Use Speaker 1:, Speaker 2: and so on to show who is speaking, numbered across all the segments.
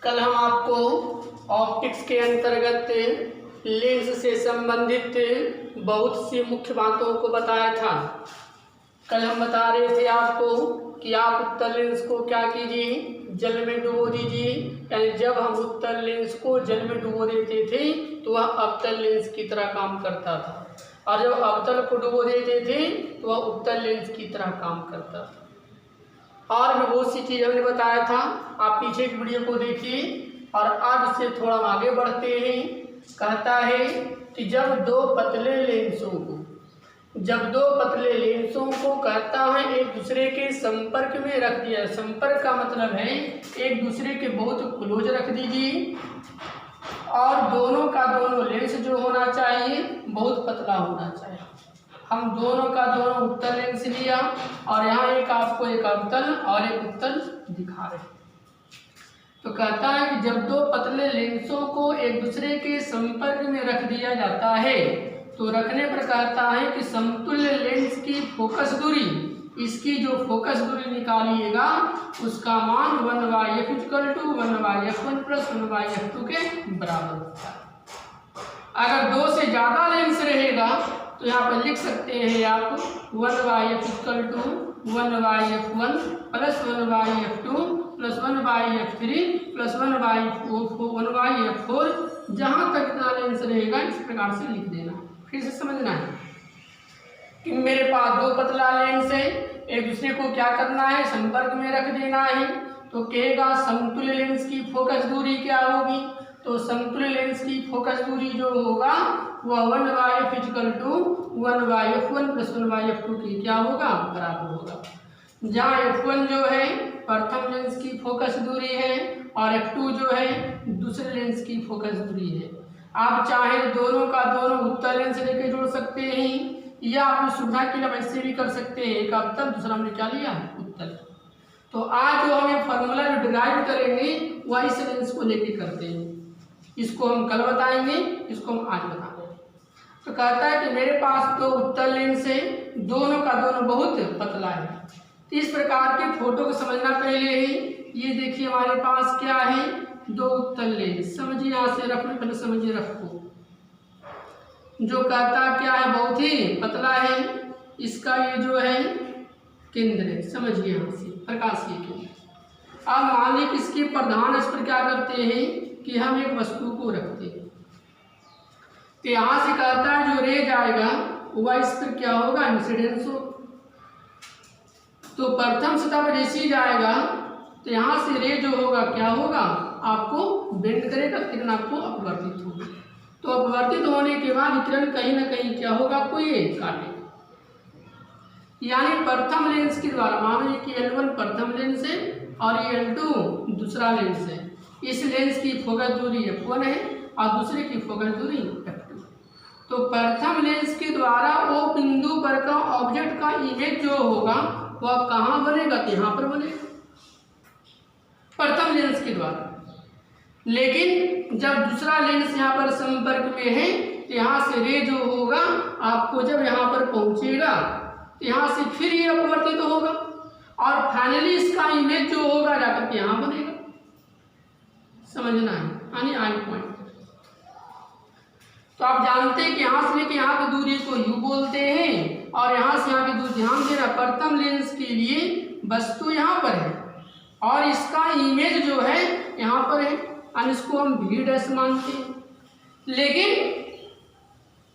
Speaker 1: कल हम आपको ऑप्टिक्स के अंतर्गत लेंस से संबंधित बहुत सी मुख्य बातों को बताया था। कल हम बता रहे थे आपको कि आप उत्तल लेंस को क्या कीजिए, जल में डुबो दीजिए। यानी जब हम उत्तल लेंस को जल में डुबो देते थे तो वह अवतल लेंस की तरह काम करता था, और जब अवतल को डुबो देते थे तो वह उत्तल लेंस की तरह काम करता था। और भी बहुत सी चीज़ हमने बताया था, आप पीछे की वीडियो को देखिए। और आज से थोड़ा आगे बढ़ते हैं। कहता है कि जब दो पतले लेंसों को कहता है एक दूसरे के संपर्क में रख दिया। संपर्क का मतलब है एक दूसरे के बहुत क्लोज रख दीजिए, और दोनों का दोनों लेंस जो होना चाहिए बहुत पतला होना चाहिए। हम दोनों का दोनों उत्तल लेंस लिया, और यहाँ एक आपको एक अवतल और एक उत्तल दिखा रहे हैं। तो कहता है कि जब दो पतले लेंसों को एक दूसरे के संपर्क में रख दिया जाता है तो रखने पर कहता है कि समतुल्य लेंस की फोकस दूरी, इसकी जो फोकस दूरी निकालिएगा उसका मान 1/f = 1/f1 + 1/f2 के बराबर होता है। अगर दो से ज़्यादा लेंस रहेगा तो यहाँ पर लिख सकते हैं आप 1/f = 1/f1 + 1/f2 + 1/f3 + 1/f4। जहाँ तक इतना लेंस रहेगा इस प्रकार से लिख देना। फिर से समझना है कि मेरे पास दो पतला लेंस है, एक दूसरे को क्या करना है, संपर्क में रख देना है। तो कहेगा समतुल्य लेंस की फोकस दूरी क्या होगी। तो समतुल्य लेंस की फोकस दूरी जो होगा वह 1/f = 1/f1 + 1/f2 की क्या होगा, बराबर होगा। जहाँ f1 जो है प्रथम लेंस की फोकस दूरी है और f2 जो है दूसरे लेंस की फोकस दूरी है। आप चाहे दोनों का दोनों उत्तल लेंस लेके जोड़ सकते हैं, या आप सुविधा के लिए वैसे भी कर सकते हैं। एक अवतल, दूसरा हमने क्या लिया, उत्तल। तो आज जो हमें फॉर्मूला जो डिराइव करेंगे वह इस लेंस को लेके करते हैं। इसको हम कल बताएंगे, इसको हम आज बताएंगे। तो कहता है कि मेरे पास दो उत्तल लेंस है, दोनों का दोनों बहुत पतला है। इस प्रकार के फोटो को समझना पहले ही। ये देखिए हमारे पास क्या है, दो उत्तल लेंस। समझिए, यहाँ से रखने पहले समझिए रफ को। जो कहता क्या है, बहुत ही पतला है। इसका ये जो है केंद्र है, समझिए यहाँ से प्रकाशीय केंद्र। अब मान लीजिए इसके प्रधान अक्ष पर क्या करते हैं कि हम एक वस्तु को रखते हैं। तो यहाँ से कहता है जो रे जाएगा वह इस पर क्या होगा, इंसिडेंस हो। तो प्रथम सतह पर जैसे ही जाएगा तो यहाँ से रे जो होगा क्या होगा, आपको बेंड करेगा, किरण आपको अपवर्तित होगी। तो अपवर्तित होने के बाद किरण कहीं ना कहीं क्या होगा, आपको ये काटेगा। यानी प्रथम लेंस के द्वारा मान लीजिए कि L1 प्रथम लेंस है और ये L2 दूसरा लेंस है। इस लेंस की फोकस दूरी f1 है और दूसरे की फोकस दूरी f2। तो प्रथम लेंस के द्वारा वो बिंदु पर का ऑब्जेक्ट का इमेज जो होगा वह कहाँ बनेगा, तो यहाँ पर बनेगा प्रथम लेंस के द्वारा। लेकिन जब दूसरा लेंस यहाँ पर संपर्क में है तो यहाँ से रे जो होगा आपको जब यहाँ पर पहुँचेगा तो यहाँ से फिर ये अपवर्तित होगा, और फाइनली इसका इमेज जो होगा जाकर के यहाँ बनेगा। समझना है, यानी आई पॉइंट। तो आप जानते हैं कि यहाँ से लेके यहाँ की दूरी को यू बोलते हैं, और यहाँ से यहाँ की दूरी, ध्यान देना प्रथम लेंस के लिए वस्तु यहाँ पर है और इसका इमेज जो है यहाँ पर है, और इसको हम v' मानते हैं। लेकिन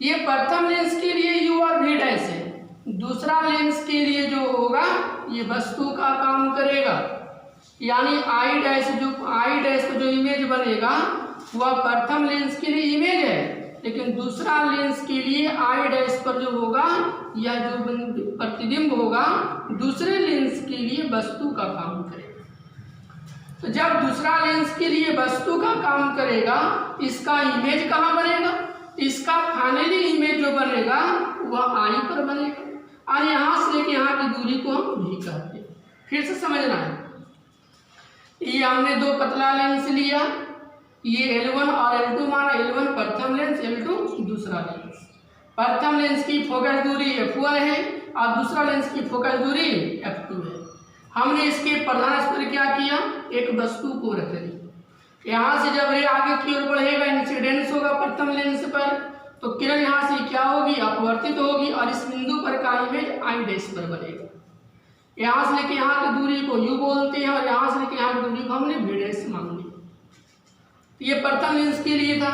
Speaker 1: ये प्रथम लेंस के लिए u और v' है, दूसरा लेंस के लिए जो होगा ये वस्तु का काम करेगा। यानी I' का जो इमेज बनेगा वह प्रथम लेंस के लिए इमेज है, लेकिन दूसरा लेंस के लिए I' पर जो होगा यह जो प्रतिबिंब होगा दूसरे लेंस के लिए वस्तु का काम करेगा। तो जब दूसरा लेंस के लिए वस्तु का काम करेगा इसका इमेज कहाँ बनेगा, इसका फाइनली इमेज जो बनेगा वह I पर बनेगा, और यहाँ से लेके यहाँ की दूरी को हम v कहते हैं। फिर से समझना है, ये हमने दो पतला लेंस लिया, ये L1 और L2 माना। L1 प्रथम लेंस, L2 दूसरा लेंस। प्रथम लेंस की फोकस दूरी f1 है और दूसरा लेंस की फोकस दूरी f2 है। हमने इसके प्रधान अक्ष पर क्या किया, एक वस्तु को रख दी। यहाँ से जब रे आगे की ओर बढ़ेगा, इंसिडेंस होगा प्रथम लेंस पर, तो किरण यहाँ से क्या होगी, अपवर्तित होगी और इस बिंदु पर का इमेज आई डैश पर बनेगा। यहाँ से लेके यहाँ की दूरी को यू बोलते हैं और यहाँ से लेके यहाँ की दूरी को हमने वी डैश मान ली। ये प्रथम लेंस के लिए था।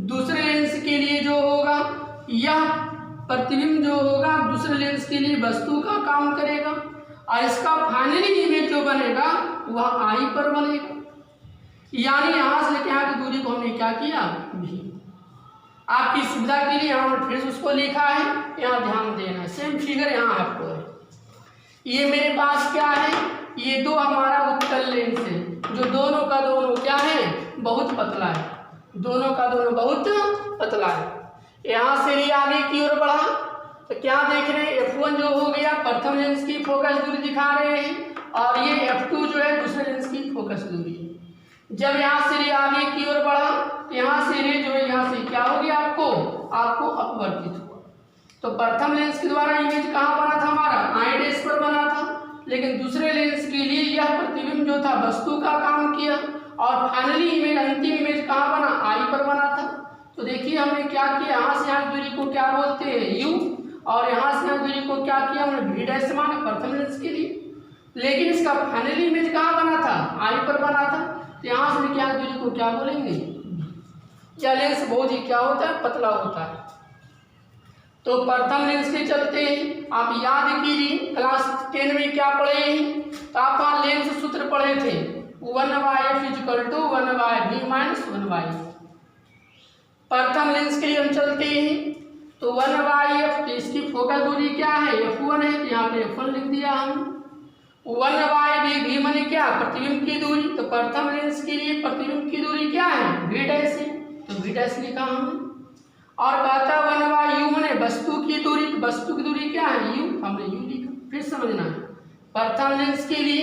Speaker 1: दूसरे लेंस के लिए जो होगा, यह प्रतिबिंब जो होगा दूसरे लेंस के लिए वस्तु का काम करेगा और इसका फाइनली इमेज जो बनेगा वह आई पर बनेगा। यानी यहाँ से लेके यहाँ की दूरी को हमने क्या किया, भी। आपकी सुविधा के लिए यहाँ पर फिर उसको लिखा है, यहाँ ध्यान देना। सेम फिगर यहाँ आपको है। ये मेरे पास क्या है, ये दो हमारा उत्तल लेंस है जो दोनों का दोनों क्या है, बहुत पतला है, दोनों का दोनों बहुत पतला है। यहाँ से ये आगे की ओर बढ़ा तो क्या देख रहे हैं, F1 जो हो गया प्रथम लेंस की फोकस दूरी दिखा रहे हैं और ये F2 जो है दूसरे लेंस की फोकस दूरी है। जब यहाँ से रे आगे की ओर बढ़ा तो यहाँ से रे जो है यहाँ से क्या हो गया, आपको अपवर्तित हुआ। तो प्रथम लेंस के द्वारा इमेज कहाँ बना था, हमारा आई डैश पर बना था, लेकिन दूसरे लेंस के लिए यह प्रतिबिंब जो था वस्तु का काम किया और फाइनली इमेज, अंतिम इमेज कहाँ बना, आई पर बना था। तो देखिए हमने क्या किया, यहाँ से यहाँ दूरी को क्या बोलते हैं, यू, और यहाँ से यहाँ दूरी को क्या किया हमने, वी डैश माना प्रथम लेंस के लिए। लेकिन इसका फाइनली इमेज कहाँ बना था, आई पर बना था। तो यहाँ से लेके यहाँ दूरी को क्या बोलेंगे, यह लेंस बहुत ही क्या होता है, पतला होता है। तो प्रथम लेंस के चलते आप याद कीजिए क्लास 10 में क्या पढ़े हैं, तो आप वहाँ लेंस सूत्र पढ़े थे, 1/f = 1/v - 1/f। प्रथम लेंस के लिए हम चलते हैं तो 1/f, इसकी फोकस दूरी क्या है, F1 है, तो यहाँ पे F1 लिख दिया हम। 1/v माने क्या, प्रतिबिंब की दूरी। तो प्रथम लेंस के लिए प्रतिबिंब की दूरी क्या है, v डैश है, तो v डैश लिखा हमने। और कहता 1/u माने वस्तु की दूरी, तो वस्तु की दूरी क्या है, u, हमने u लिखा। फिर समझना है, प्रथम लेंस के लिए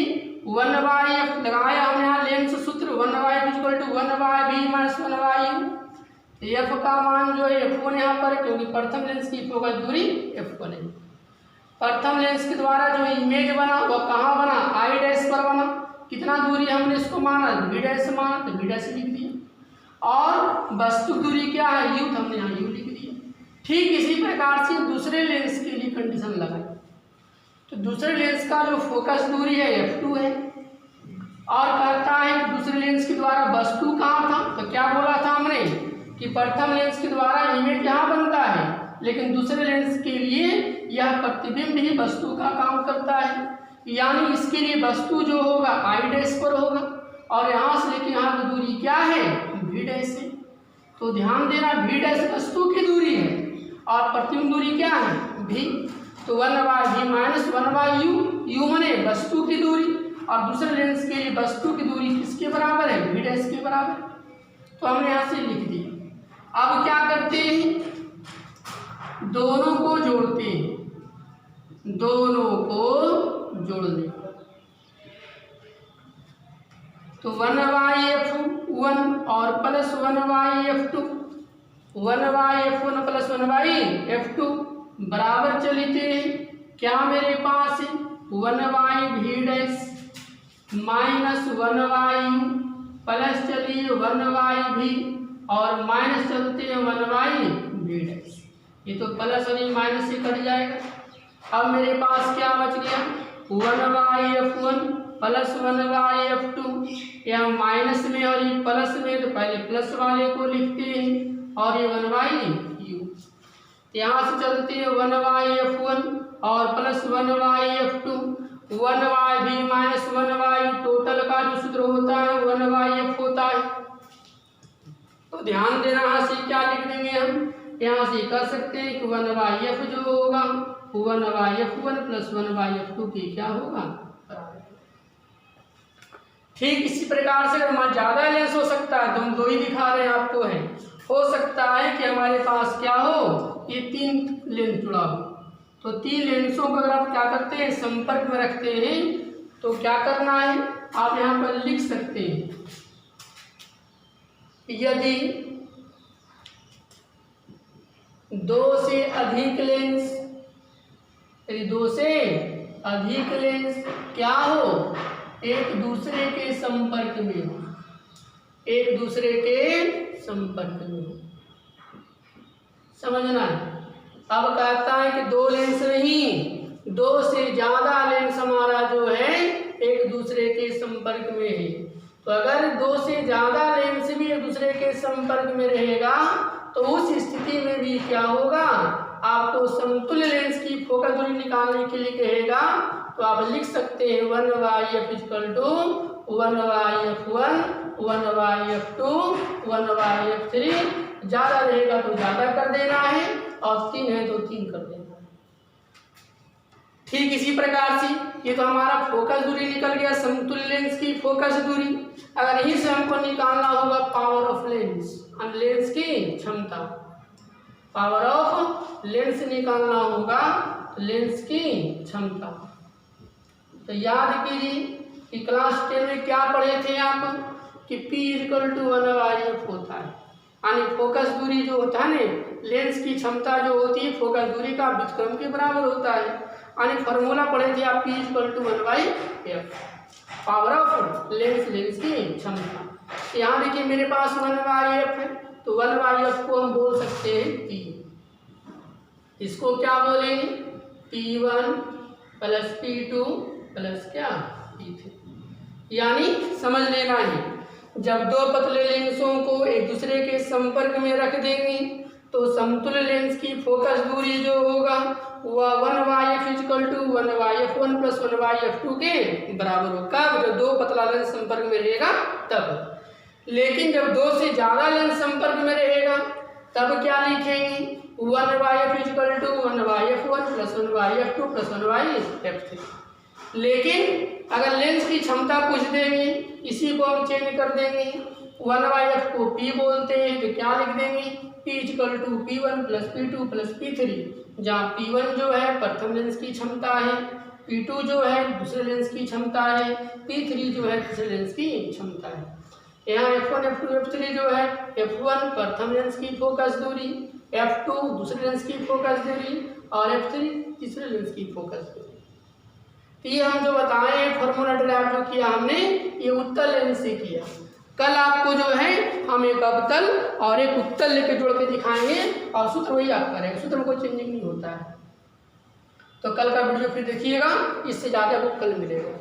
Speaker 1: 1/f लगाया हमने यहाँ लेंस सूत्र, 1/f = 1/v - 1/u। f का मान जो है F1 यहाँ पर, क्योंकि प्रथम लेंस की फोकस दूरी F1 है। प्रथम लेंस के द्वारा जो इमेज बना वह कहाँ बना, आई डैश पर बना। कितना दूरी हमने इसको माना, वी डैश माना, तो वी डैश लिख दिया। और वस्तु दूरी क्या है, यू, तो हमने यहाँ यू लिख दिया। ठीक इसी प्रकार से दूसरे लेंस के लिए कंडीशन लगाई। तो दूसरे लेंस का जो फोकस दूरी है F2 है और कहता है दूसरे लेंस के द्वारा वस्तु कहाँ था, तो क्या बोला था हमने कि प्रथम लेंस के द्वारा इमेज यहाँ बनता है, लेकिन दूसरे लेंस के लिए यह प्रतिबिंब ही वस्तु का काम करता है। यानी इसके लिए वस्तु जो होगा आई डैश पर होगा और यहाँ से लेके यहाँ की दूरी क्या है, वी डैश है। तो ध्यान देना, वी डैश वस्तु की दूरी है और प्रतिबिंब दूरी क्या है, v। तो 1/v - 1/u, u माने वस्तु की दूरी और दूसरे लेंस के लिए वस्तु की दूरी किसके बराबर है, वी डैश के बराबर। तो हमने यहाँ से लिख दिया। अब क्या करते हैं, दोनों को जोड़ते हैं, दोनों को जोड़ दें। तो 1/f1 और plus 1/f2, 1/f1 plus 1/f2 बराबर चलते हैं क्या मेरे पास है, 1/v dash minus 1/u plus चलिए 1/v और माइनस चलते हैं 1/v डैश। ये तो प्लस और ये माइनस से कट जाएगा। अब मेरे पास क्या बच गया, 1/f1 प्लस 1/f2, यहाँ माइनस में और ये प्लस में, तो पहले प्लस वाले को लिखते हैं और ये 1/u। यहाँ से चलते हैं 1/f1 और plus 1/f2, 1/v minus 1/u, total का जो सूत्र होता है 1/f होता है। तो ध्यान देना, यहाँ से क्या लिख देंगे हम, यहाँ से कर सकते हैं कि 1/f जो होगा 1/f1 प्लस 1/f2 की क्या होगा, ठीक इसी प्रकार से अगर ज़्यादा लेंस हो सकता है तो हम दो ही दिखा रहे हैं आपको है, हो सकता है कि हमारे पास क्या हो, ये 3 लेंस जुड़ा हो। तो 3 लेंसों को अगर आप क्या करते हैं, संपर्क में रखते हैं, तो क्या करना है, आप यहाँ पर लिख सकते हैं, यदि 2 से अधिक लेंस, यदि 2 से अधिक लेंस क्या हो, एक दूसरे के संपर्क में हो, एक दूसरे के संपर्क में हो। समझना है। अब कहता है कि दो लेंस नहीं, दो से ज्यादा लेंस हमारा जो है एक दूसरे के संपर्क में है। तो अगर दो से ज्यादा लेंस भी एक दूसरे के संपर्क में रहेगा तो उस स्थिति में भी क्या होगा, आपको समतुल्य लेंस की फोकस दूरी निकालने के लिए कहेगा। तो आप लिख सकते हैं 1/f = 1/f1 1/f2 1/f3। ज्यादा रहेगा तो ज्यादा कर देना है और 3 है तो 3 कर देना है। ठीक इसी प्रकार से ये तो हमारा फोकस दूरी निकल गया, समतुल्य लेंस की फोकस दूरी। अगर यहीं से हमको निकालना होगा पावर ऑफ लेंस, लेंस की क्षमता, पावर ऑफ लेंस निकालना होगा लेंस की क्षमता। तो याद कीजिए कि क्लास 10 में क्या पढ़े थे आप कि P = 1/f होता है, यानी फोकस दूरी जो होता है ना, लेंस की क्षमता जो होती है फोकस दूरी का व्युत्क्रम के बराबर होता है। यानी फॉर्मूला पढ़े थे आप P = 1/f, power of lens, lens की क्षमता। यहाँ देखिए मेरे पास 1/f है तो 1/f को हम बोल सकते हैं P। इसको क्या बोलेंगे, P1 + P2 + क्या P3। यानी समझ लेना है, जब दो पतले लेंसों को एक दूसरे के संपर्क में रख देंगे तो समतुल्य लेंस की फोकस दूरी जो होगा वह 1/f = 1/f1 + 1/f2 के बराबर होगा। जब दो पतला लेंस संपर्क में रहेगा तब। लेकिन जब दो से ज्यादा लेंस संपर्क में रहेगा तब क्या लिखेंगे, 1/f = 1/f1 + 1/f2 + 1/f3। लेकिन अगर लेंस की क्षमता पूछ देंगे, इसी को हम चेंज कर देंगे, 1/f को P बोलते हैं तो क्या लिख देंगे, P = P1 + P2 + P3। जहाँ P1 जो है प्रथम लेंस की क्षमता है, P2 जो है दूसरे लेंस की क्षमता है, P3 जो है तीसरे लेंस की क्षमता है। यहाँ F1 F2 F3 जो है, F1 प्रथम लेंस की फोकस दूरी, F2 दूसरे लेंस की फोकस दूरी और F3 तीसरे लेंस की फोकस दूरी। तो ये हम जो बताए फॉर्मूला ड्राइव जो किया हमने, ये उत्तल लेंस से किया। कल आपको जो है हम एक अवतल और एक उत्तल लेके जोड़ के दिखाएंगे और सूत्र वही आप करेंगे, सूत्र में कोई चेंजिंग नहीं होता है। तो कल का वीडियो फिर देखिएगा, इससे ज़्यादा आपको कल मिलेगा।